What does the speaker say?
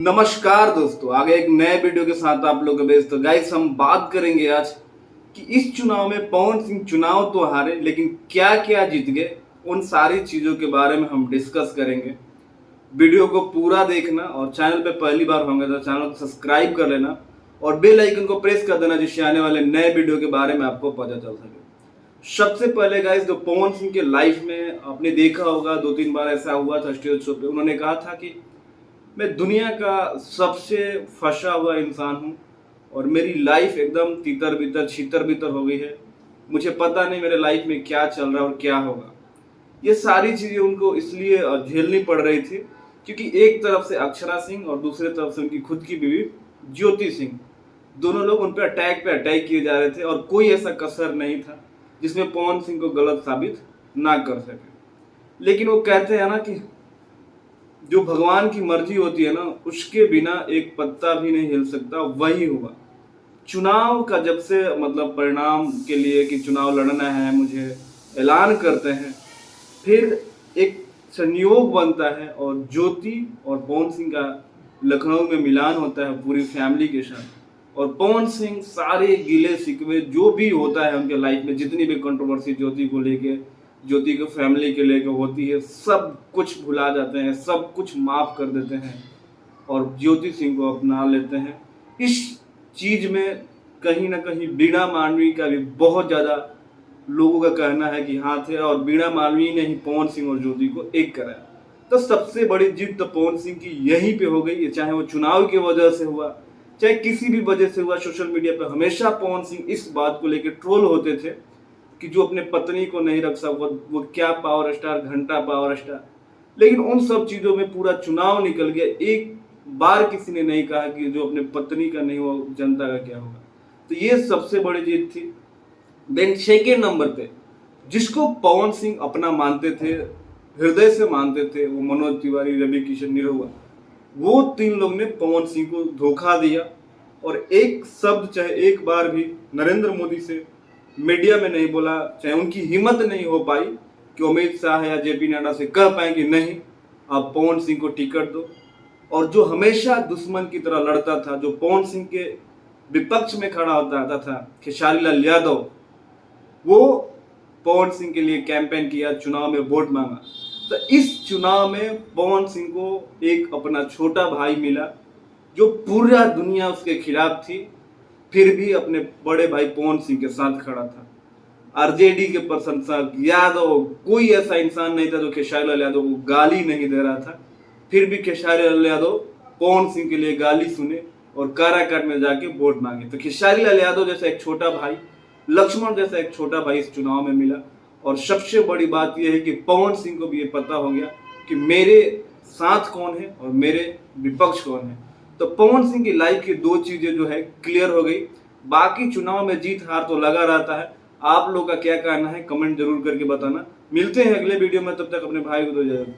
नमस्कार दोस्तों, आगे एक नए वीडियो के साथ आप लोग बेस्ट। तो गाइस हम बात करेंगे आज कि इस चुनाव में पवन सिंह चुनाव तो हारे लेकिन क्या क्या जीत गए, उन सारी चीजों के बारे में हम डिस्कस करेंगे। वीडियो को पूरा देखना और चैनल पे पहली बार होंगे तो चैनल को सब्सक्राइब कर लेना और बेल आइकन को प्रेस कर देना जिससे आने वाले नए वीडियो के बारे में आपको पता चल सके। सबसे पहले गाइस, जो पवन सिंह के लाइफ में आपने देखा होगा, 2-3 बार ऐसा हुआ था स्टेज शो पे, उन्होंने कहा था कि मैं दुनिया का सबसे फंसा हुआ इंसान हूँ और मेरी लाइफ एकदम तितर बितर छितर बितर हो गई है। मुझे पता नहीं मेरे लाइफ में क्या चल रहा है और क्या होगा। ये सारी चीज़ें उनको इसलिए झेलनी पड़ रही थी क्योंकि एक तरफ से अक्षरा सिंह और दूसरे तरफ से उनकी खुद की बीवी ज्योति सिंह, दोनों लोग उन पर पे अटैक किए जा रहे थे और कोई ऐसा कसर नहीं था जिसमें पवन सिंह को गलत साबित ना कर सके। लेकिन वो कहते हैं ना कि जो भगवान की मर्जी होती है ना, उसके बिना एक पत्ता भी नहीं हिल सकता। वही हुआ चुनाव का। जब से मतलब परिणाम के लिए कि चुनाव लड़ना है, मुझे ऐलान करते हैं, फिर एक संयोग बनता है और ज्योति और पवन सिंह का लखनऊ में मिलान होता है पूरी फैमिली के साथ। और पवन सिंह सारे गिले शिकवे जो भी होता है उनके लाइफ में, जितनी भी कंट्रोवर्सी ज्योति को लेके, ज्योति को फैमिली के लेके होती है, सब कुछ भुला जाते हैं, सब कुछ माफ कर देते हैं और ज्योति सिंह को अपना लेते हैं। इस चीज में कहीं ना कहीं बीणा मालवी का भी बहुत ज्यादा लोगों का कहना है कि हाथ है और बीणा मालवी ने ही पवन सिंह और ज्योति को एक कराया। तो सबसे बड़ी जीत तो पवन सिंह की यहीं पे हो गई, चाहे वो चुनाव की वजह से हुआ, चाहे किसी भी वजह से हुआ। सोशल मीडिया पे हमेशा पवन सिंह इस बात को लेकर ट्रोल होते थे कि जो अपने पत्नी को नहीं रख सकता वो क्या पावर स्टार, घंटा पावर स्टार। लेकिन उन सब चीजों में पूरा चुनाव निकल गया। एक बार किसी ने नहीं कहा कि जो अपने पत्नी का नहीं हो जनता का क्या होगा। तो ये सबसे बड़ी जीत थी। देन सेकेंड नंबर पे जिसको पवन सिंह अपना मानते थे, हृदय से मानते थे, वो मनोज तिवारी, रवि किशन, निरहुआ, वो 3 लोग ने पवन सिंह को धोखा दिया और एक शब्द चाहे एक बार भी नरेंद्र मोदी से मीडिया में नहीं बोला। चाहे उनकी हिम्मत नहीं हो पाई कि अमित शाह या जेपी नड्डा से कह पाए कि नहीं आप पवन सिंह को टिकट दो। और जो हमेशा दुश्मन की तरह लड़ता था, जो पवन सिंह के विपक्ष में खड़ा होता था, खेसारी लाल यादव, वो पवन सिंह के लिए कैंपेन किया, चुनाव में वोट मांगा। तो इस चुनाव में पवन सिंह को एक अपना छोटा भाई मिला जो पूरा दुनिया उसके खिलाफ थी, फिर भी अपने बड़े भाई पवन सिंह के साथ खड़ा था। आरजेडी के प्रशंसक यादव, कोई ऐसा इंसान नहीं था जो खेसारी लाल यादव को गाली नहीं दे रहा था। फिर भी खेसारी लाल यादव पवन सिंह के लिए गाली सुने और काराकाट में जाके वोट मांगे। तो खेसारी लाल यादव जैसा एक छोटा भाई, लक्ष्मण जैसा एक छोटा भाई इस चुनाव में मिला। और सबसे बड़ी बात यह है कि पवन सिंह को भी ये पता हो गया कि मेरे साथ कौन है और मेरे विपक्ष कौन है। तो पवन सिंह की लाइफ की 2 चीजें जो है क्लियर हो गई। बाकी चुनाव में जीत हार तो लगा रहता है। आप लोग का क्या कहना है कमेंट जरूर करके बताना। मिलते हैं अगले वीडियो में, तब तक अपने भाई को दो इजाजत।